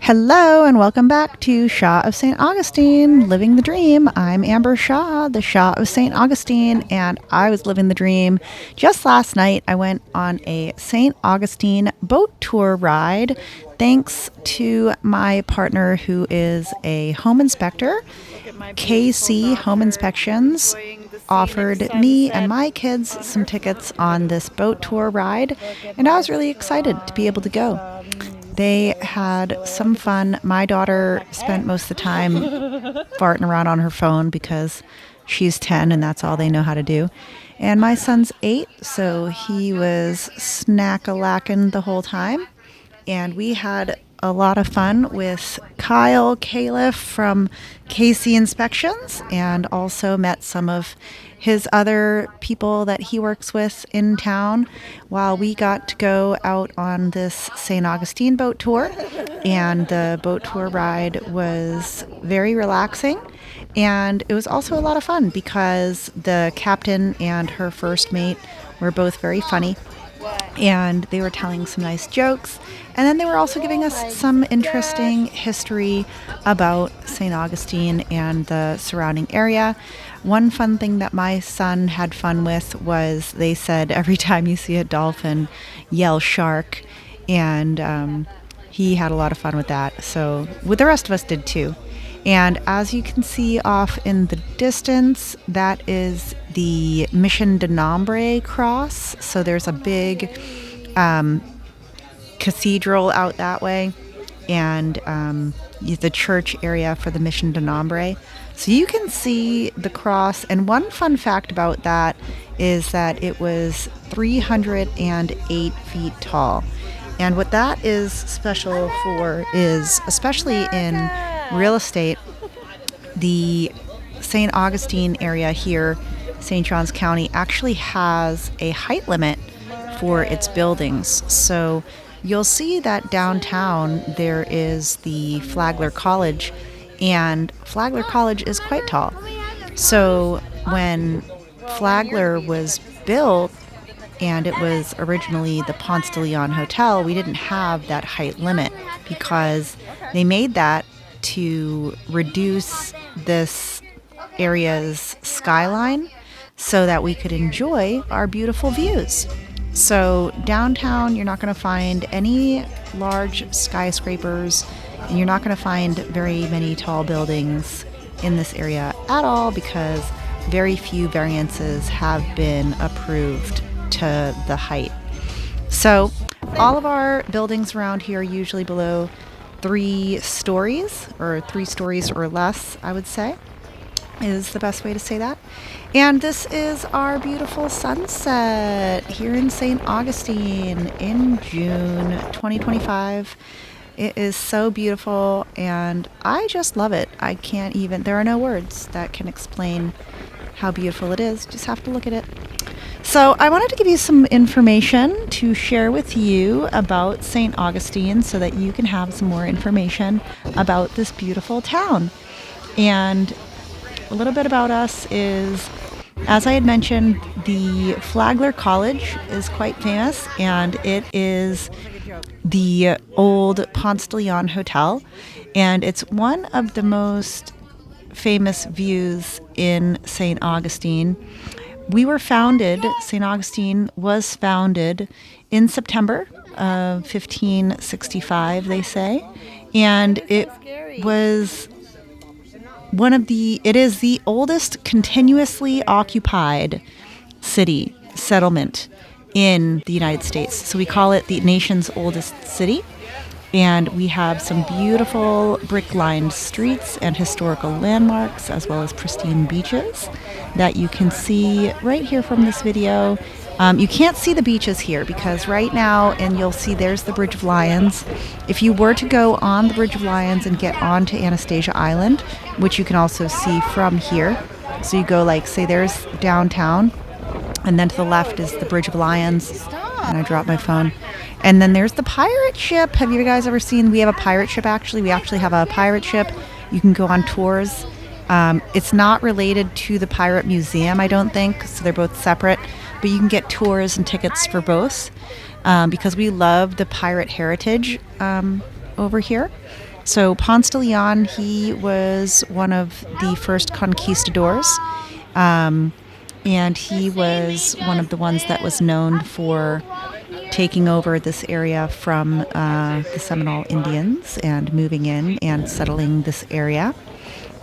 Hello and welcome back to Shah of St. Augustine, Living the Dream. I'm Amber Shah, the Shah of St. Augustine, and I was living the dream. Just last night, I went on a St. Augustine boat tour ride thanks to my partner who is a home inspector. KC Home Inspections offered me and my kids some tickets on this boat tour ride, and I was really excited to be able to go. They had some fun. My daughter spent most of the time farting around on her phone because she's 10 and that's all they know how to do. And my son's 8, so he was snack-a-lacking the whole time. And we had a lot of fun with Kyle Califf from KC Inspections, and also met some of his other people that he works with in town while we got to go out on this St. Augustine boat tour. And the boat tour ride was very relaxing. And it was also a lot of fun because the captain and her first mate were both very funny. And they were telling some nice jokes. And then they were also giving us some interesting history about St. Augustine and the surrounding area. One fun thing that my son had fun with was they said every time you see a dolphin, yell shark. And he had a lot of fun with that. So the rest of us did too. And as you can see off in the distance, that is the Mission de Nombre cross. So there's a big cathedral out that way, and the church area for the Mission de Nombre. So you can see the cross. And one fun fact about that is that it was 308 feet tall. And what that is special for is, especially in real estate, the St. Augustine area here, St. Johns County, actually has a height limit for its buildings. So you'll see that downtown there is the Flagler College, and Flagler College is quite tall. So when Flagler was built, and it was originally the Ponce de Leon Hotel, we didn't have that height limit because they made that to reduce this area's skyline so that we could enjoy our beautiful views. So downtown, you're not going to find any large skyscrapers, and you're not going to find very many tall buildings in this area at all because very few variances have been approved to the height. So all of our buildings around here are usually below 3 stories, or 3 stories or less, I would say, is the best way to say that. And this is our beautiful sunset here in St. Augustine in June 2025. It is so beautiful, and I just love it. There are no words that can explain how beautiful it is. Just have to look at it. So I wanted to give you some information to share with you about St. Augustine so that you can have some more information about this beautiful town. And a little bit about us is, as I had mentioned, the Flagler College is quite famous, and it is the old Ponce de Leon Hotel, and it's one of the most famous views in St. Augustine. St. Augustine was founded in September of 1565, they say, and it is the oldest continuously occupied city settlement in the United States. So we call it the nation's oldest city. And we have some beautiful brick-lined streets and historical landmarks, as well as pristine beaches that you can see right here from this video. You can't see the beaches here because right now, and you'll see there's the Bridge of Lions. If you were to go on the Bridge of Lions and get onto Anastasia Island, which you can also see from here, so you go say there's downtown, and then to the left is the Bridge of Lions, and I dropped my phone. And then there's the pirate ship. Have you guys ever seen? We have a pirate ship, actually. We actually have a pirate ship. You can go on tours. It's not related to the Pirate Museum, I don't think, so they're both separate. But you can get tours and tickets for both because we love the pirate heritage over here. So Ponce de Leon, he was one of the first conquistadors. And he was one of the ones that was known for taking over this area from the Seminole Indians and moving in and settling this area.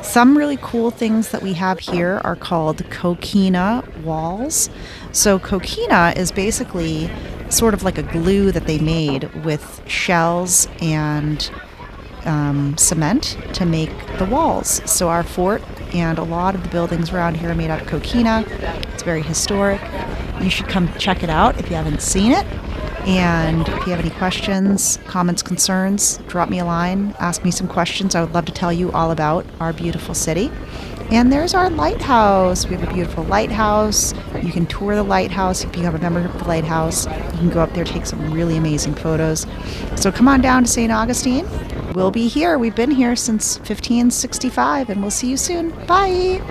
Some really cool things that we have here are called Coquina walls. So Coquina is basically sort of like a glue that they made with shells and cement to make the walls. So our fort and a lot of the buildings around here are made out of coquina. It's very historic. You should come check it out if you haven't seen it. And if you have any questions, comments, concerns, drop me a line, ask me some questions. I would love to tell you all about our beautiful city. And there's our lighthouse. We have a beautiful lighthouse. You can tour the lighthouse if you have a member of the lighthouse. You can go up there, take some really amazing photos. So come on down to St. Augustine. We'll be here. We've been here since 1565, and we'll see you soon. Bye.